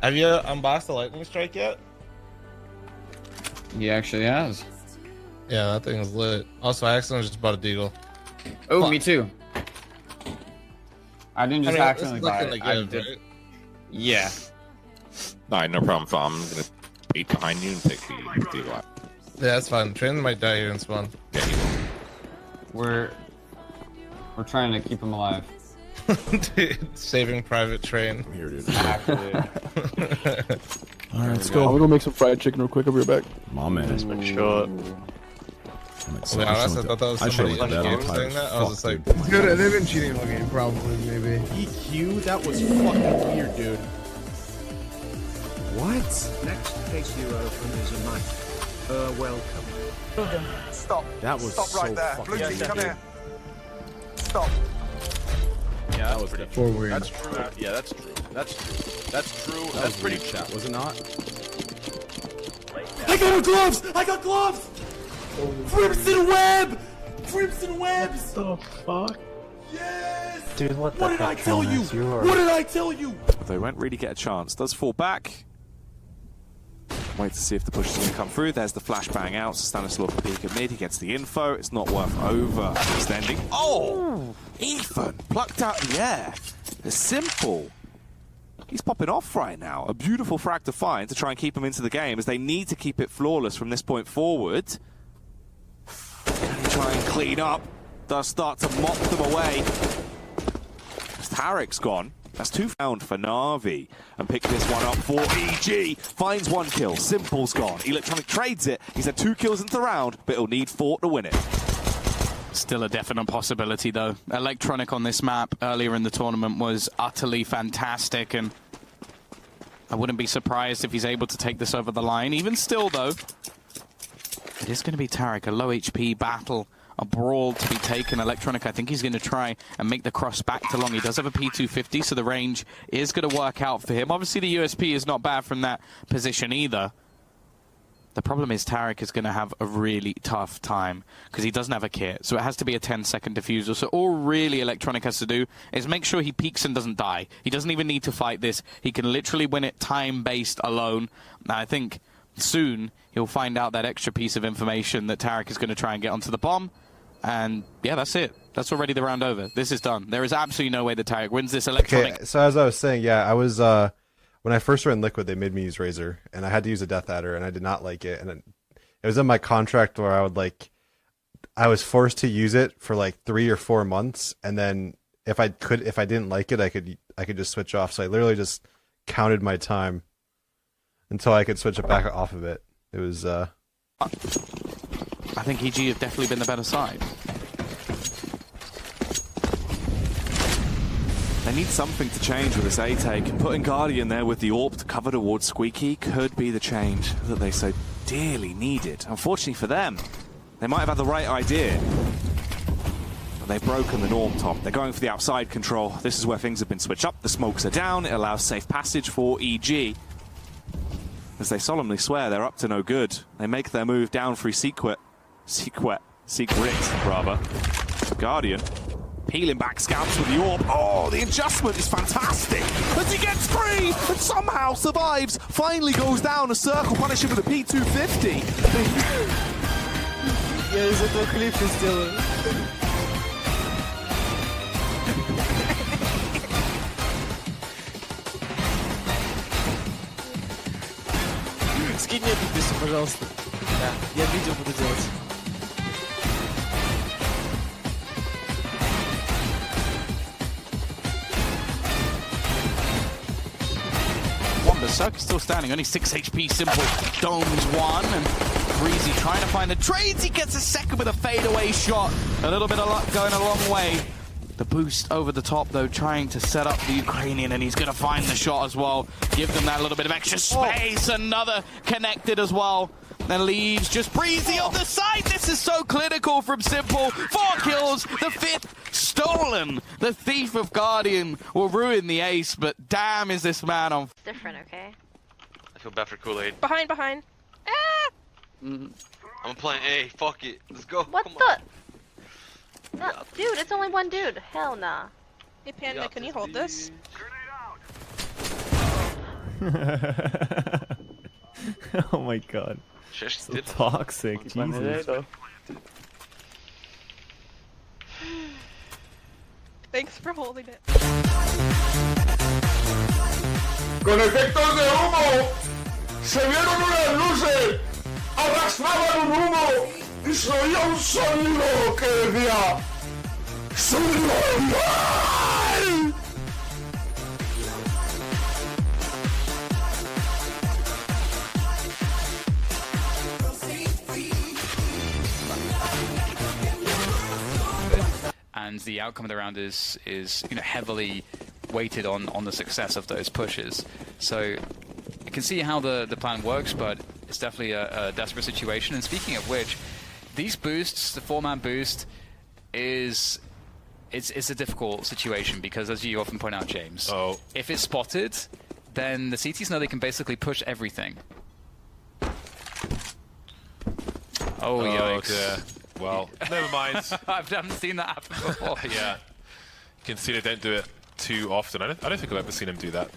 Have you unboxed the lightning strike yet? He actually has. Yeah, that thing is lit. Also, I accidentally just bought a deagle. Oh, me too. I didn't just accidentally buy it. I did. Right? Yeah. Alright, no problem, Phil. I'm gonna beat behind you and take the deagle. Yeah, that's fine. Train might die here in spawn. Yeah, he will. We're trying to keep him alive. Dude, saving Private Train. Here, dude. Actually. All right, let's go. I'm gonna go make some fried chicken real quick. I'll be right back. My man. Nice one shot. To be honest, I thought that was somebody in the game saying that. I was just like, It's good. They've been cheating all game, probably, maybe. EQ? That was fucking weird, dude. What? Next case you open is a mic. Welcome. Stop. That was Stop right so there. fucking Blue team, weird. come here. Stop. Yeah, That was definitely weird. That's true. Yeah, that's true. That's true. That That's was pretty weird, chat, was it not? I got gloves! I got gloves! Crimson web! Crimson webs! What the fuck? Yes! Dude, what the What did I tell you? What did I tell you? They won't really get a chance. Does fall back. Wait to see if the push is going to come through. There's the flashbang out. So Stanislav will peek at mid. He gets the info. It's not worth overextending. Oh! Ethan plucked out the air. It's simple. He's popping off right now. A beautiful frag to find to try and keep him into the game, as they need to keep it flawless from this point forward. Can he try and clean up? Does start to mop them away. As Tarek's gone. That's 2 found for Na'Vi. And pick this one up for EG. Finds 1 kill. Simple's gone. Electronic trades it. He's had 2 kills into the round, but he'll need 4 to win it. Still a definite possibility, though. Electronic on this map earlier in the tournament was utterly fantastic, and I wouldn't be surprised if he's able to take this over the line. Even still, though, it is going to be Tarek, a low HP battle, a brawl to be taken. Electronic, I think he's going to try and make the cross back to long. He does have a P250, so the range is going to work out for him. Obviously, the USP is not bad from that position either. The problem is Tarek is going to have a really tough time because he doesn't have a kit, so it has to be a 10-second defusal. So all really Electronic has to do is make sure he peeks and doesn't die. He doesn't even need to fight this. He can literally win it time-based alone. Now, I think soon he'll find out that extra piece of information that Tarek is going to try and get onto the bomb. And yeah, that's it. That's already the round over. This is done. There is absolutely no way that Tarek wins this. Electronic. Okay, so as I was saying, yeah, I was when I first ran Liquid, they made me use Razor, and I had to use a Death Adder, and I did not like it. And it was in my contract where I was forced to use it for like 3 or 4 months, and then if I didn't like it, I could just switch off. So I literally just counted my time until I could switch it back off of it. It was. I think EG have definitely been the better side. They need something to change with this A-take, and putting Guardian there with the AWP to cover towards Squeaky could be the change that they so dearly needed. Unfortunately for them, they might have had the right idea, but they've broken the norm, Tom. They're going for the outside control. This is where things have been switched up. The smokes are down. It allows safe passage for EG. As they solemnly swear they're up to no good. They make their move down through Secret, rather. Guardian peeling back scouts with the AWP. Oh, the adjustment is fantastic. As he gets free and somehow survives. Finally goes down. A circle punish him with a P250. Я из этого клипа сделаю. Скинь мне эту песню, пожалуйста. Да, я видео буду делать. Berserk is still standing, only 6 HP, Simple domes 1, and Breezy trying to find the trades. He gets a second with a fadeaway shot. A little bit of luck going a long way. The boost over the top, though, trying to set up the Ukrainian, and he's going to find the shot as well. Give them that little bit of extra space. Another connected as well. And leaves just Breezy on the side. This is so clinical from Simple. 4 kills, the 5th stolen. The Thief of Guardian will ruin the ace, but damn is this man on. Different, okay? I feel bad for Kool-Aid. Behind. Ah! I'm playing A. Fuck it. Let's go. What the? No, dude, it's only one dude. Hell nah. Hey Panda, can you hold this? Oh my god. So toxic. Jesus. Thanks for holding it. Con efectos de humo, se vieron unas luces, arrastraban un humo y se oía un sonido que decía ¡Subnormal! And the outcome of the round is heavily weighted on the success of those pushes. So you can see how the plan works, but it's definitely a desperate situation. And speaking of which, these boosts, the 4-man boost, it's a difficult situation because, as you often point out, James, if it's spotted, then the CTs know they can basically push everything. Oh, yikes. Dear. Well, never mind. I haven't seen that happen before. Yeah. You can see they don't do it too often. I don't think I've ever seen him do that.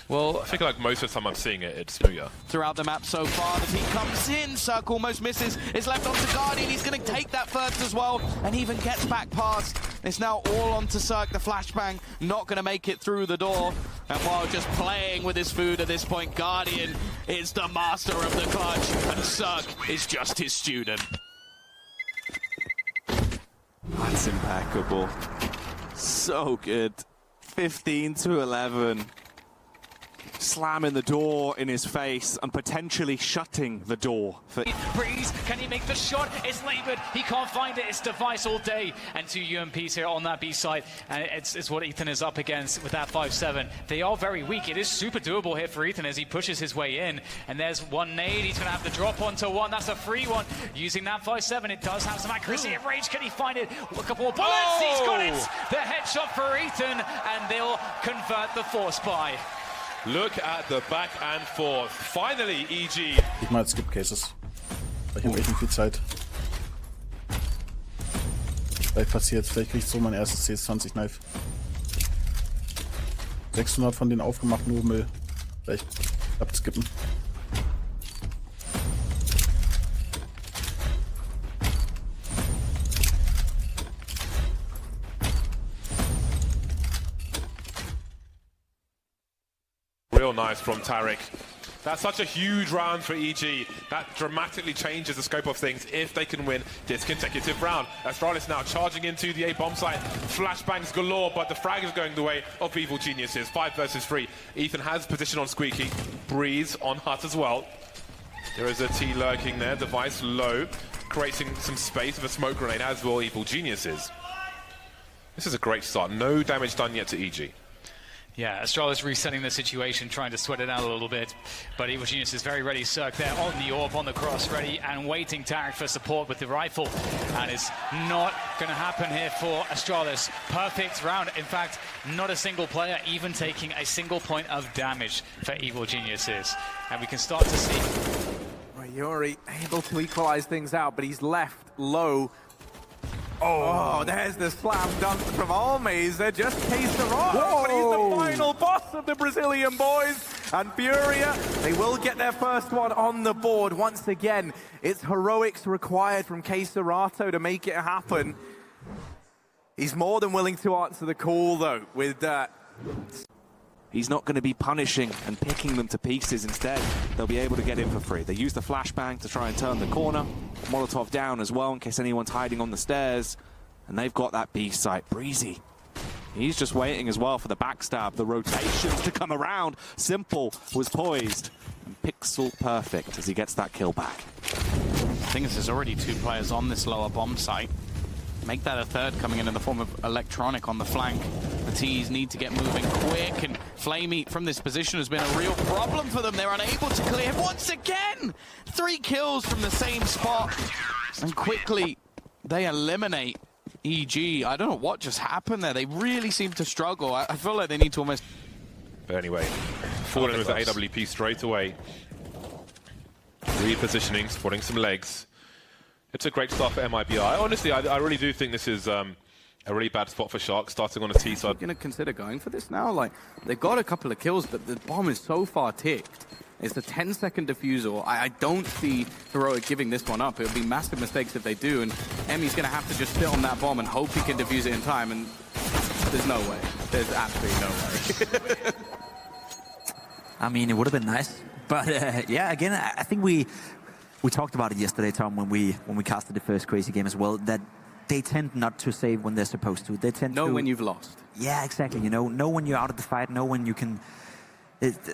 Well, I think like most of the time I'm seeing it, it's Booyah. Throughout the map so far, the team comes in. Cirque almost misses. It's left onto Guardian. He's going to take that first as well, and even gets back past. It's now all onto Cirque. The flashbang not going to make it through the door. And while just playing with his food at this point, Guardian is the master of the clutch, and Cirque is just his student. That's impeccable. So good. 15-11. Slamming the door in his face and potentially shutting the door for Breeze, can he make the shot? It's labored. He can't find it. It's device all day. And 2 UMPs here on that B side. And it's what Ethan is up against with that 5-7. They are very weak. It is super doable here for Ethan as he pushes his way in. And there's one nade. He's going to have to drop onto one. That's a free one. Using that 5-7, it does have some accuracy and range. Can he find it? A couple more bullets. He's got it. The headshot for Ethan. And they'll convert the force buy. Look at the back and forth. Finally, EG. Ich mal Skip Cases. Ich habe echt nicht viel Zeit. Vielleicht passiert's, vielleicht krieg ich so mein erstes CS20 Knife. 600 von denen aufgemacht, nur Müll. Vielleicht klappt skippen. Real nice from Tarek. That's such a huge round for EG. That dramatically changes the scope of things if they can win this consecutive round. Astralis now charging into the A bomb site. Flashbangs galore, but the frag is going the way of Evil Geniuses. 5 versus 3. Ethan has position on Squeaky. Breeze on Hut as well. There is a T lurking there. Device low, creating some space with a smoke grenade, as will Evil Geniuses. This is a great start. No damage done yet to EG. Yeah, Astralis resetting the situation, trying to sweat it out a little bit. But Evil Genius is very ready. Cirque there on the orb, on the cross, ready and waiting. Tarek for support with the rifle. And it's not going to happen here for Astralis. Perfect round. In fact, not a single player even taking a single point of damage for Evil Geniuses. And we can start to see... Right, Yuri able to equalize things out, but he's left low. Oh, there's the slam dunk from Almaze. They're just K-Serrano, but he's the final boss of the Brazilian boys. And Furia, they will get their first one on the board. Once again, it's heroics required from K-Serrano to make it happen. He's more than willing to answer the call, though, with that. He's not going to be punishing and picking them to pieces. Instead, they'll be able to get in for free. They use the flashbang to try and turn the corner. Molotov down as well in case anyone's hiding on the stairs. And they've got that B site. Breezy. He's just waiting as well for the backstab, the rotations to come around. s1mple was poised. And pixel perfect as he gets that kill back. I think there's already 2 players on this lower bomb site. Make that a third coming in the form of Electronic on the flank. The T's need to get moving quick, and Flamey from this position has been a real problem for them. They're unable to clear once again. 3 kills from the same spot, and quickly they eliminate EG. I don't know what just happened there. They really seem to struggle. I feel like they need to almost... But anyway, falling with the AWP straight away. Repositioning, spotting some legs. It's a great start for MIBI. Honestly, I really do think this is a really bad spot for Shark, starting on a T side. Gonna consider going for this now? Like, they've got a couple of kills, but the bomb is so far ticked. It's a 10-second defusal. I don't see Heroic giving this one up. It would be massive mistakes if they do, and Emmy's gonna have to just sit on that bomb and hope he can defuse it in time, and there's no way. There's absolutely no way. I mean, it would have been nice, but yeah, again, I think we talked about it yesterday, Tom, when we casted the first Crazy game as well, that they tend not to save when they're supposed to. They tend to know when you've lost. Yeah, exactly. You know when you're out of the fight, know when you can.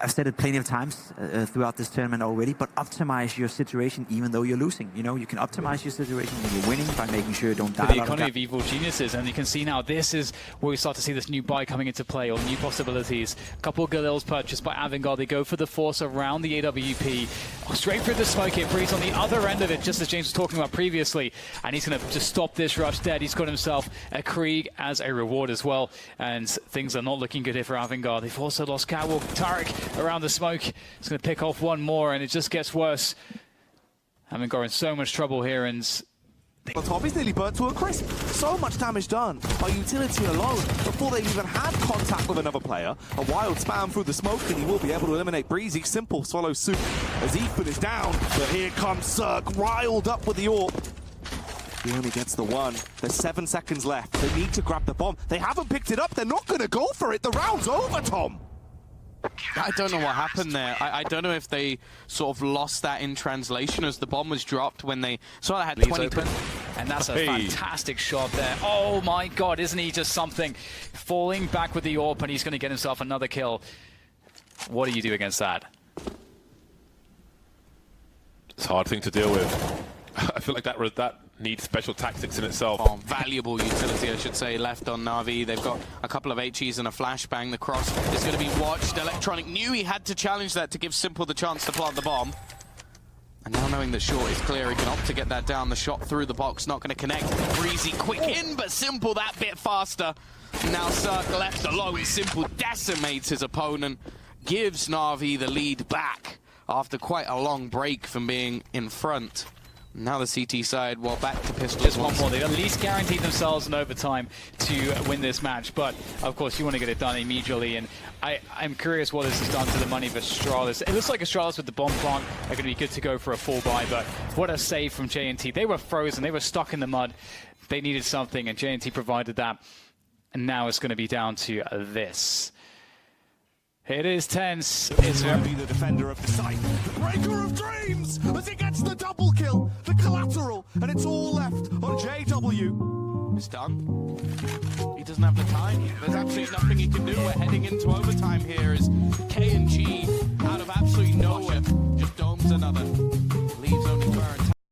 I've said it plenty of times throughout this tournament already, but optimize your situation even though you're losing. You know, you can optimize your situation when you're winning by making sure you don't die. The economy of evil geniuses, and you can see now this is where we start to see this new buy coming into play, or new possibilities. A couple of Galils purchased by Avangard. They go for the force around the AWP, straight through the smoke. It Breeze on the other end of it, just as James was talking about previously, and he's going to just stop this rush dead. He's got himself a Krieg as a reward as well, and things are not looking good here for Avangard. They've also lost Catwalk. Tarek around the smoke. It's going to pick off one more, and it just gets worse. Avangard in so much trouble here, and on top, he's nearly burnt to a crisp. So much damage done by utility alone before they've even had contact with another player. A wild spam through the smoke, and he will be able to eliminate Breezy. s1mple swallows soup as Ethan is down. But here comes Cirque, riled up with the AWP. He only gets the one. There's 7 seconds left. They need to grab the bomb. They haven't picked it up. They're not going to go for it. The round's over, Tom. I don't know what happened there. I don't know if they sort of lost that in translation as the bomb was dropped when they sort of had 20. And that's a fantastic shot there. Oh my god, isn't he just something? Falling back with the AWP, and he's going to get himself another kill. What do you do against that? It's a hard thing to deal with. I feel like that needs special tactics in itself. Oh, valuable utility, I should say, left on Na'Vi. They've got a couple of HEs and a flashbang. The cross is going to be watched. Electronic knew he had to challenge that to give s1mple the chance to plant the bomb. And now knowing that short is clear, he can opt to get that down. The shot through the box, not going to connect. Breezy quick in, but s1mple that bit faster. Now Cirque left alone. s1mple decimates his opponent, gives Na'Vi the lead back after quite a long break from being in front. Now the CT side, well, back to pistols. Just one more. They at least guaranteed themselves an overtime to win this match. But, of course, you want to get it done immediately. And I'm curious what this has done to the money of Astralis. It looks like Astralis with the bomb plant are going to be good to go for a full buy. But what a save from JNT. They were frozen. They were stuck in the mud. They needed something, and JNT provided that. And now it's going to be down to this. It is tense. It's be the defender of the site, the breaker of dreams, as he gets the double kill, the collateral, and it's all left on JW. It's done. He doesn't have the time. There's absolutely nothing he can do. We're heading into overtime here as K and G, out of absolutely nowhere, just domes another. Leaves only